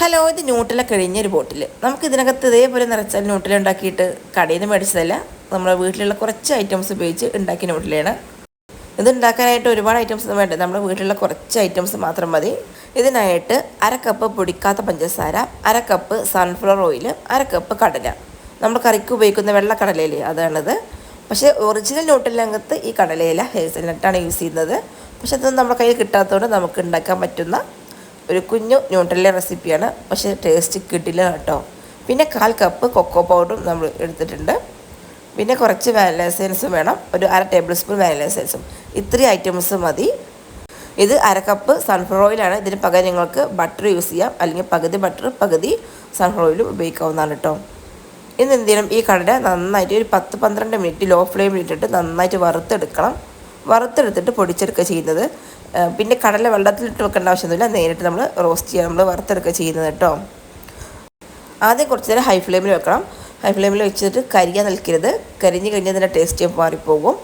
Hello, ഇത് Nutella കഴിഞ്ഞൊരു ബോട്ടിൽ. നമുക്ക് ഇതിനകത്ത് ഇതേപോലെ നിറച്ചാൽ ന്യൂട്ടെല്ല ഉണ്ടാക്കിയിട്ട് കടയിൽ നിന്ന് മേടിച്ചതല്ല, നമ്മുടെ വീട്ടിലുള്ള കുറച്ച് ഐറ്റംസ് ഉപയോഗിച്ച് ഉണ്ടാക്കിയ ന്യൂട്ടെല്ലയാണ്. ഇത് ഉണ്ടാക്കാനായിട്ട് ഒരുപാട് ഐറ്റംസ് ഒന്നും വേണ്ട, നമ്മുടെ വീട്ടിലുള്ള കുറച്ച് ഐറ്റംസ് മാത്രം മതി. ഇതിനായിട്ട് 1/2 കപ്പ് പൊടിക്കാത്ത പഞ്ചസാര, 1/2 കപ്പ് സൺഫ്ലവർ ഓയിൽ, 1/2 കപ്പ് കടല. നമ്മൾ കറിക്ക് ഉപയോഗിക്കുന്ന വെള്ള കടലയില്ലേ, അതാണിത്. പക്ഷേ ഒറിജിനൽ ന്യൂട്ടെല്ലകത്ത് ഈ കടലയില ഹേസൽനട്ടാണ് യൂസ് ചെയ്യുന്നത്. പക്ഷെ അതൊന്നും നമ്മുടെ കയ്യിൽ കിട്ടാത്തതുകൊണ്ട് നമുക്ക് ഉണ്ടാക്കാൻ പറ്റുന്ന ഒരു കുഞ്ഞു ന്യൂട്ടെല്ല റെസിപ്പിയാണ്. പക്ഷേ ടേസ്റ്റ് കിട്ടില്ല കേട്ടോ. പിന്നെ 1/4 കപ്പ് കൊക്കോ പൗഡറും നമ്മൾ എടുത്തിട്ടുണ്ട്. പിന്നെ കുറച്ച് വാനില എസൻസും വേണം, ഒരു 1/2 ടേബിൾ സ്പൂൺ വാനില എസൻസും. ഇത്രയും ഐറ്റംസ് മതി. ഇത് 1/2 കപ്പ് സൺഫ്ലവർ ഓയിലാണ്. ഇതിന് പകരം നിങ്ങൾക്ക് ബട്ടർ യൂസ് ചെയ്യാം, അല്ലെങ്കിൽ പകുതി ബട്ടർ പകുതി സൺഫ്ലവർ ഓയിലും ഉപയോഗിക്കാവുന്നതാണ് കേട്ടോ. ഇന്ന് എന്ത് ചെയ്യണം, ഈ കടല നന്നായിട്ട് ഒരു 10-12 മിനിറ്റ് ലോ ഫ്ലെയിമിൽ ഇട്ടിട്ട് നന്നായിട്ട് വറുത്തെടുക്കണം. വറുത്തെടുത്തിട്ട് പൊടിച്ചെടുക്കുക ചെയ്യുന്നത്. പിന്നെ കടല വെള്ളത്തിലിട്ട് വെക്കേണ്ട ആവശ്യമൊന്നുമില്ല, നേരിട്ട് നമ്മൾ റോസ്റ്റ് ചെയ്യാൻ നമ്മൾ വറുത്തെടുക്കുക ചെയ്യുന്നത് കേട്ടോ. ആദ്യം കുറച്ച് നേരം ഹൈ ഫ്ലെയിമിൽ വെക്കണം. ഹൈ ഫ്ലെയിമിൽ വെച്ചിട്ട് കരിയാൻ നിൽക്കരുത്. കരിഞ്ഞ് കഴിഞ്ഞാൽ അതിൻ്റെ ടേസ്റ്റ് മാറിപ്പോകും.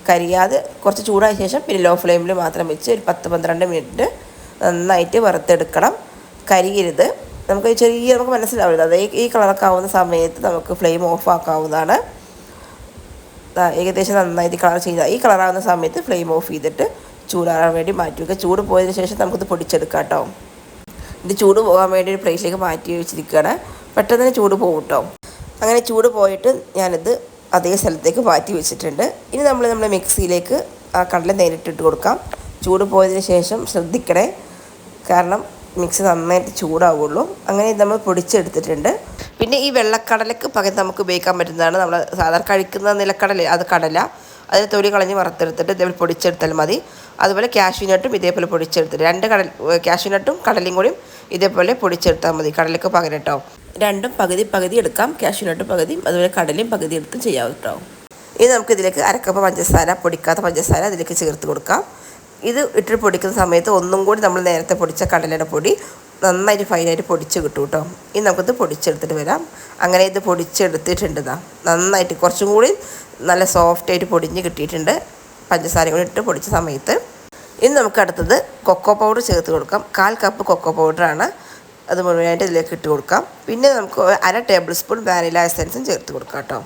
കരിയാതെ കുറച്ച് ചൂടായ ശേഷം പിന്നെ ലോ ഫ്ലെയിമിൽ മാത്രം വെച്ച് ഒരു 10-12 മിനിറ്റ് നന്നായിട്ട് വറുത്തെടുക്കണം. കരിയരുത്. നമുക്ക് മനസ്സിലാവില്ല. അത് ഈ കളറൊക്കെ ആവുന്ന സമയത്ത് നമുക്ക് ഫ്ലെയിം ഓഫ് ആക്കാവുന്നതാണ്. ഏകദേശം നന്നായിട്ട് കളർ ചെയ്താൽ ഈ കളറാവുന്ന സമയത്ത് ഫ്ലെയിം ഓഫ് ചെയ്തിട്ട് ചൂടാറാൻ വേണ്ടി മാറ്റി വയ്ക്കുക. ചൂട് പോയതിന് ശേഷം നമുക്കിത് പൊടിച്ചെടുക്കാം കേട്ടോ. ഇത് ചൂട് പോകാൻ വേണ്ടി ഒരു പ്ലേറ്റിലേക്ക് മാറ്റി വെച്ചിരിക്കുകയാണ്. പെട്ടെന്ന് തന്നെ ചൂട് പോകും കേട്ടോ. അങ്ങനെ ചൂട് പോയിട്ട് ഞാനിത് അതേ സ്ഥലത്തേക്ക് മാറ്റി വെച്ചിട്ടുണ്ട്. ഇനി നമ്മൾ മിക്സിയിലേക്ക് ആ കടല നേരിട്ടിട്ട് കൊടുക്കാം. ചൂട് പോയതിന് ശേഷം ശ്രദ്ധിക്കണേ, കാരണം മിക്സി നന്നായിട്ട് ചൂടാവുള്ളൂ. അങ്ങനെ നമ്മൾ പൊടിച്ചെടുത്തിട്ടുണ്ട്. പിന്നെ ഈ വെള്ളക്കടലയ്ക്ക് പകരം നമുക്ക് ഉപയോഗിക്കാൻ പറ്റുന്നതാണ് നമ്മൾ സാധാരണ കഴിക്കുന്ന നിലക്കടല, അത് കടല. അതിന് തൊലി കളഞ്ഞ് വറുത്തെടുത്തിട്ട് ഇതേപോലെ പൊടിച്ചെടുത്താൽ മതി. അതുപോലെ കാഷ്യൂനട്ടും ഇതേപോലെ പൊടിച്ചെടുത്തിട്ട് 2 കാഷ്യൂനട്ടും കടലയും കൂടിയും ഇതേപോലെ പൊടിച്ചെടുത്താൽ മതി, കടലയ്ക്ക് പകരം കേട്ടോ. രണ്ടും പകുതി എടുക്കാം, കാഷ്യൂനട്ടും പകുതിയും അതുപോലെ കടലയും പകുതി എടുത്തും ചെയ്യാം കേട്ടോ. ഇനി നമുക്കിതിലേക്ക് 1/2 കപ്പ് പഞ്ചസാര, പൊടിക്കാത്ത പഞ്ചസാര അതിലേക്ക് ചേർത്ത് കൊടുക്കാം. ഇത് ഇട്ടിട്ട് പൊടിക്കുന്ന സമയത്ത് ഒന്നും കൂടി നമ്മൾ നേരത്തെ പൊടിച്ച കടലയുടെ പൊടി നന്നായിട്ട് ഫൈനായിട്ട് പൊടിച്ച് കിട്ടും കേട്ടോ. ഇനി നമുക്കിത് പൊടിച്ചെടുത്തിട്ട് വരാം. അങ്ങനെ ഇത് പൊടിച്ചെടുത്തിട്ടുണ്ട്. നന്നായിട്ട് കുറച്ചും കൂടി നല്ല സോഫ്റ്റായിട്ട് പൊടിഞ്ഞ് കിട്ടിയിട്ടുണ്ട് പഞ്ചസാര കൂടി ഇട്ട് പൊടിച്ച സമയത്ത്. ഇനി നമുക്ക് അടുത്തത് കൊക്കോ പൗഡർ ചേർത്ത് കൊടുക്കാം. 1/4 കപ്പ് കൊക്കോ പൗഡറാണ്. അത് മുഴുവനായിട്ട് ഇതിലേക്ക് ഇട്ട് കൊടുക്കാം. പിന്നെ നമുക്ക് 1/2 ടേബിൾ സ്പൂൺ വാനില എസൻസും ചേർത്ത് കൊടുക്കാം കേട്ടോ.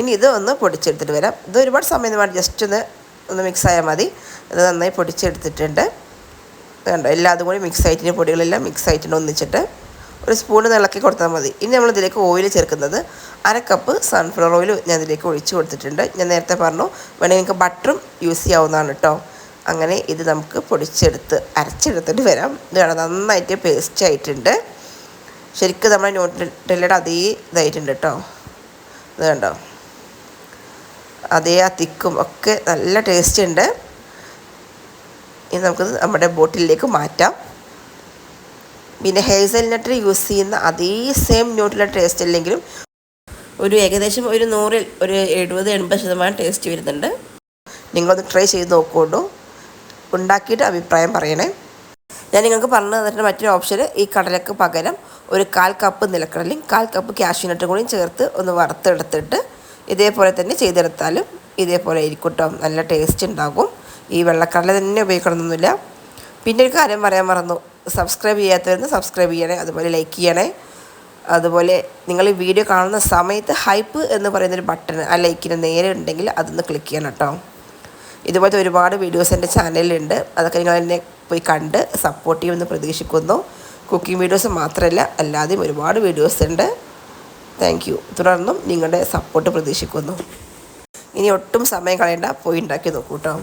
ഇനി ഇത് ഒന്ന് പൊടിച്ചെടുത്തിട്ട് വരാം. ഇത് ഒരുപാട് സമയം വേണം, ജസ്റ്റ് ഒന്ന് മിക്സ് ആയാൽ മതി. ഇത് നന്നായി പൊടിച്ചെടുത്തിട്ടുണ്ട് കണ്ടോ. എല്ലാതും കൂടി മിക്സ് ആയിട്ടിൻ്റെ പൊടികളെല്ലാം മിക്സ് ആയിട്ടുണ്ട് ഒന്നിച്ചിട്ട് ഒരു സ്പൂൺ ഇളക്കി കൊടുത്താൽ മതി. ഇനി നമ്മളിതിലേക്ക് ഓയിൽ ചേർക്കുന്നത് 1/2 കപ്പ് സൺഫ്ലവർ ഓയിൽ ഞാൻ ഇതിലേക്ക് ഒഴിച്ച് കൊടുത്തിട്ടുണ്ട്. ഞാൻ നേരത്തെ പറഞ്ഞു, വേണമെങ്കിൽ നിങ്ങൾക്ക് ബട്ടറും യൂസ് ചെയ്യാവുന്നതാണ് കേട്ടോ. അങ്ങനെ ഇത് നമുക്ക് അരച്ചെടുത്തിട്ട് വരാം. ഇത് കണ്ടോ, നന്നായിട്ട് പേസ്റ്റ് ആയിട്ടുണ്ട്. ശരിക്കും നമ്മുടെ ന്യൂട്ടെല്ലയുടെ അതേ ഇതായിട്ടുണ്ട് കേട്ടോ. ഇത് കണ്ടോ, അതേ ആ തിക്കും ഒക്കെ നല്ല ടേസ്റ്റ് ഉണ്ട്. ഇനി നമുക്കത് നമ്മുടെ ബോട്ടിലേക്ക് മാറ്റാം. പിന്നെ ഹേസൽനട്ട് യൂസ് ചെയ്യുന്ന അതേ സെയിം ന്യൂട്ടെല്ല ടേസ്റ്റ് അല്ലെങ്കിലും ഏകദേശം ഒരു 100-ൽ ഒരു 70-80% ടേസ്റ്റ് വരുന്നുണ്ട്. നിങ്ങളൊന്ന് ട്രൈ ചെയ്ത് നോക്കുകൊണ്ടു, ഉണ്ടാക്കിയിട്ട് അഭിപ്രായം പറയണേ. ഞാൻ നിങ്ങൾക്ക് പറഞ്ഞു തന്നിട്ട് മറ്റൊരു ഓപ്ഷൻ, ഈ കടലക്ക് പകരം ഒരു 1/4 കപ്പ് നിലക്കടലയും 1/4 കപ്പ് കാഷ്യൂനട്ടും കൂടിയും ചേർത്ത് ഒന്ന് വറുത്തെടുത്തിട്ട് ഇതേപോലെ തന്നെ ചെയ്തെടുത്താലും ഇതേപോലെ ആയിരിക്കും കേട്ടോ. നല്ല ടേസ്റ്റ് ഉണ്ടാകും. ഈ വെള്ളക്കടല തന്നെ ഉപയോഗിക്കണമെന്നൊന്നുമില്ല. പിന്നെ ഒരു കാര്യം പറയാൻ മറന്നു, സബ്സ്ക്രൈബ് ചെയ്യാത്തവരുന്ന് സബ്സ്ക്രൈബ് ചെയ്യണേ, അതുപോലെ ലൈക്ക് ചെയ്യണേ. അതുപോലെ നിങ്ങൾ ഈ വീഡിയോ കാണുന്ന സമയത്ത് ഹൈപ്പ് എന്ന് പറയുന്നൊരു ബട്ടൺ ആ ലൈക്കിന് നേരെ ഉണ്ടെങ്കിൽ അതൊന്ന് ക്ലിക്ക് ചെയ്യണം കേട്ടോ. ഇതുപോലത്തെ ഒരുപാട് വീഡിയോസ് എൻ്റെ ചാനലിലുണ്ട്. അതൊക്കെ നിങ്ങൾ എന്നെ പോയി കണ്ട് സപ്പോർട്ട് ചെയ്യുമെന്ന് പ്രതീക്ഷിക്കുന്നു. കുക്കിംഗ് വീഡിയോസ് മാത്രമല്ല, അല്ലാതെയും ഒരുപാട് വീഡിയോസ് ഉണ്ട്. Thank you. തുടർന്നും നിങ്ങളുടെ സപ്പോർട്ട് പ്രതീക്ഷിക്കുന്നു. ഇനി ഒട്ടും സമയം കളയണ്ട, പോയി ഉണ്ടാക്കി നോക്കൂ കേട്ടോ.